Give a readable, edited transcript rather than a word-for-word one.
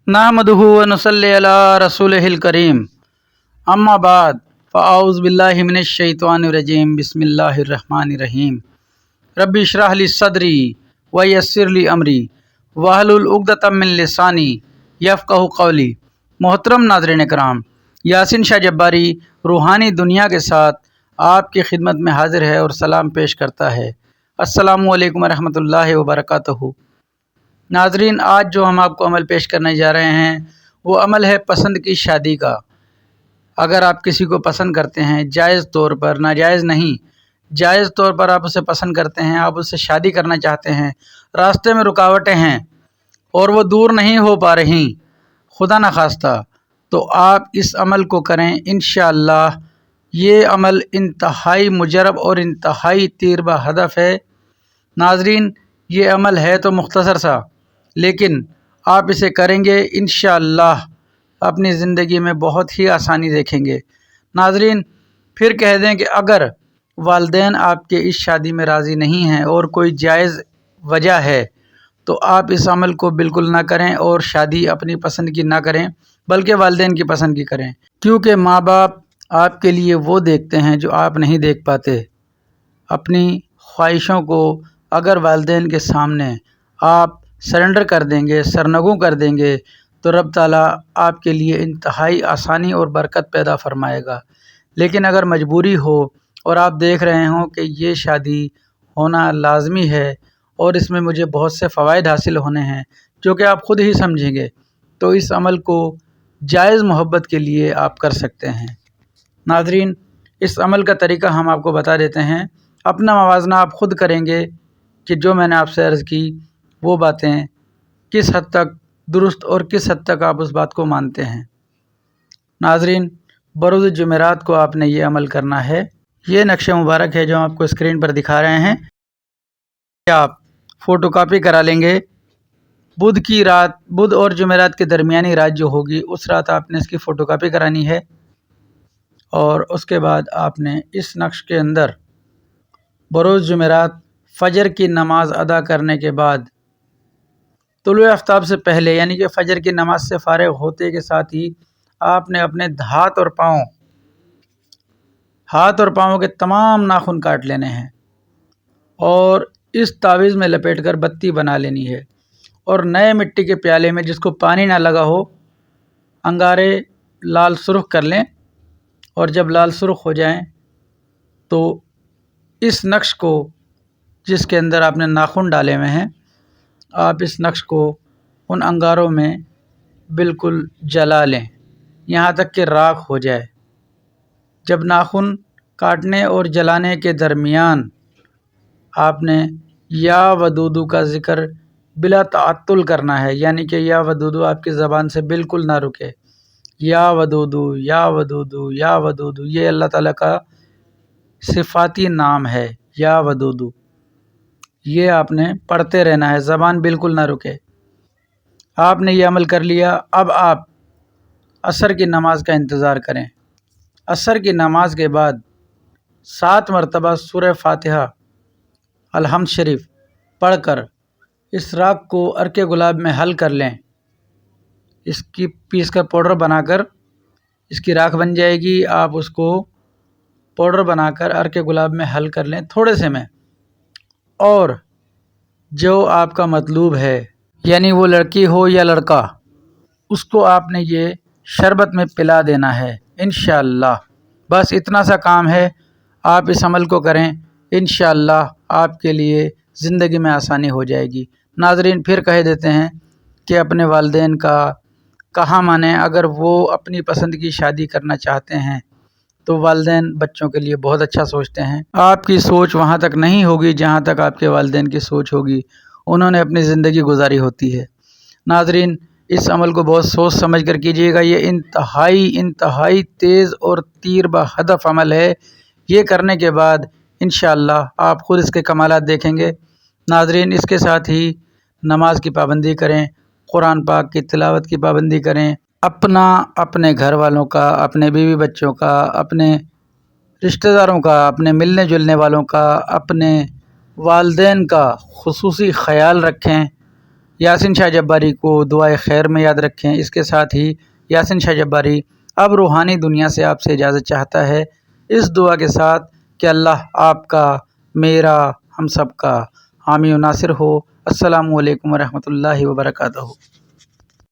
नहमदुहु व नुसल्ली अला रसूलिहिल करीम अम्मा बाद फ़अऊज़ु बिल्लाहि मिनश शैतानिर रजीम बिस्मिल्लाहिर रहमानिर रहीम रब्बि इश्रह ली सदरी व यस्सिर ली अमरी वहलुल उक़दतम मिन लिसानी यफ़क़हू क़ौली। मोहतरम नाज़रीन कराम, यासीन शाह जब्बारी रूहानी दुनिया के साथ आपकी खिदमत में हाज़िर है और सलाम पेश करता है। अस्सलामु अलैकुम व रहमतुल्लाहि व बरकातुहू। नाज़रीन, आज जो हम आपको अमल पेश करने जा रहे हैं वो अमल है पसंद की शादी का। अगर आप किसी को पसंद करते हैं, जायज़ तौर पर, नाजायज़ नहीं, जायज़ तौर पर आप उसे पसंद करते हैं, आप उससे शादी करना चाहते हैं, रास्ते में रुकावटें हैं और वो दूर नहीं हो पा रही, खुदा न खास्ता, तो आप इस अमल को करें। इंशाअल्लाह ये अमल इंतहाई मुजरब और इंतहाई तीरबा हदफ है। नाज़रीन, ये अमल है तो मुख्तसर सा, लेकिन आप इसे करेंगे इंशाअल्लाह अपनी ज़िंदगी में बहुत ही आसानी देखेंगे। नाज़रीन, फिर कह दें कि अगर वालिदैन आपके इस शादी में राज़ी नहीं हैं और कोई जायज़ वजह है तो आप इस अमल को बिल्कुल ना करें और शादी अपनी पसंद की ना करें, बल्कि वालिदैन की पसंद की करें, क्योंकि माँ बाप आपके लिए वो देखते हैं जो आप नहीं देख पाते। अपनी ख्वाहिशों को अगर वालिदैन के सामने आप सरेंडर कर देंगे, सरनगू कर देंगे, तो रब ताला आपके लिए इंतहाई आसानी और बरकत पैदा फरमाएगा। लेकिन अगर मजबूरी हो और आप देख रहे हों कि ये शादी होना लाजमी है और इसमें मुझे बहुत से फ़वाइद हासिल होने हैं जो कि आप ख़ुद ही समझेंगे, तो इस अमल को जायज़ मोहब्बत के लिए आप कर सकते हैं। नाज़रीन, इस अमल का तरीका हम आपको बता देते हैं। अपना मवाजना आप ख़ुद करेंगे कि जो मैंने आपसे अर्ज़ की वो बातें किस हद तक दुरुस्त और किस हद तक आप उस बात को मानते हैं। नाज़रीन, बरोज़ जुमेरात को आपने ये अमल करना है। ये नक्शा मुबारक है जो हम आपको स्क्रीन पर दिखा रहे हैं। आप फ़ोटोकॉपी करा लेंगे। बुध की रात, बुध और जुमेरात के दरमियानी रात जो होगी उस रात आपने इसकी फ़ोटोकॉपी करानी है और उसके बाद आपने इस नक्श के अंदर बरोज़ जुमेरात फ़जर की नमाज़ अदा करने के बाद तुलुए आफ्ताब से पहले, यानी कि फ़जर की नमाज़ से फ़ारिग होते के साथ ही आपने अपने हाथ और पाँव के तमाम नाखून काट लेने हैं और इस तावीज़ में लपेटकर बत्ती बना लेनी है और नए मिट्टी के प्याले में, जिसको पानी ना लगा हो, अंगारे लाल सुर्ख कर लें और जब लाल सुर्ख हो जाएं तो इस नक्श को, जिसके अंदर आपने नाखून डाले हुए हैं, आप इस नक्श को उन अंगारों में बिल्कुल जला लें यहाँ तक कि राख हो जाए। जब नाखून काटने और जलाने के दरमियान आपने या वदूदू का ज़िक्र बिला ताअत्तुल करना है, यानी कि या वदूदू आपकी ज़बान से बिल्कुल ना रुके। या वदूदू, या वदूदू, या वदूदू, ये अल्लाह ताला का सिफ़ाती नाम है। या वदूदू, ये आपने पढ़ते रहना है, ज़बान बिल्कुल ना रुके। आपने ये अमल कर लिया। अब आप असर की नमाज़ का इंतज़ार करें। असर की नमाज के बाद 7 मरतबा सूरह फ़ातिहा, अलहम्द शरीफ पढ़कर इस राख को अर्के गुलाब में हल कर लें। इसकी पीस कर पाउडर बनाकर इसकी राख बन जाएगी। आप उसको पाउडर बनाकर अर्के गुलाब में हल कर लें थोड़े से में, और जो आपका मतलूब है, यानी वो लड़की हो या लड़का, उसको आपने ये शरबत में पिला देना है इंशाअल्लाह। बस इतना सा काम है। आप इस अमल को करें, इंशाअल्लाह आपके लिए ज़िंदगी में आसानी हो जाएगी। नाज़रीन, फिर कह देते हैं कि अपने वालिदैन का कहा मानें। अगर वो अपनी पसंद की शादी करना चाहते हैं तो वालिदैन बच्चों के लिए बहुत अच्छा सोचते हैं। आपकी सोच वहाँ तक नहीं होगी जहाँ तक आपके वालिदैन की सोच होगी। उन्होंने अपनी ज़िंदगी गुजारी होती है। नाज़रीन, इस अमल को बहुत सोच समझ कर कीजिएगा। ये इंतहाई तेज़ और तीर बहदफ अमल है। ये करने के बाद इंशाअल्लाह आप ख़ुद इसके कमालात देखेंगे। नाज़रीन, इसके साथ ही नमाज की पाबंदी करें, कुरान पाक की तिलावत की पाबंदी करें। अपने घर वालों का, अपने बीवी बच्चों का, अपने रिश्तेदारों का, अपने मिलने जुलने वालों का, अपने वालिदैन का खुसूसी ख़याल रखें। یاسین شاہ جباری کو دعائے خیر میں یاد رکھیں۔ اس کے ساتھ ہی یاسین شاہ جباری اب روحانی دنیا سے آپ سے اجازت چاہتا ہے، اس دعا کے ساتھ کہ اللہ آپ کا، میرا، ہم سب کا حامی و ناصر ہو۔ السلام علیکم ورحمۃ اللہ وبرکاتہ۔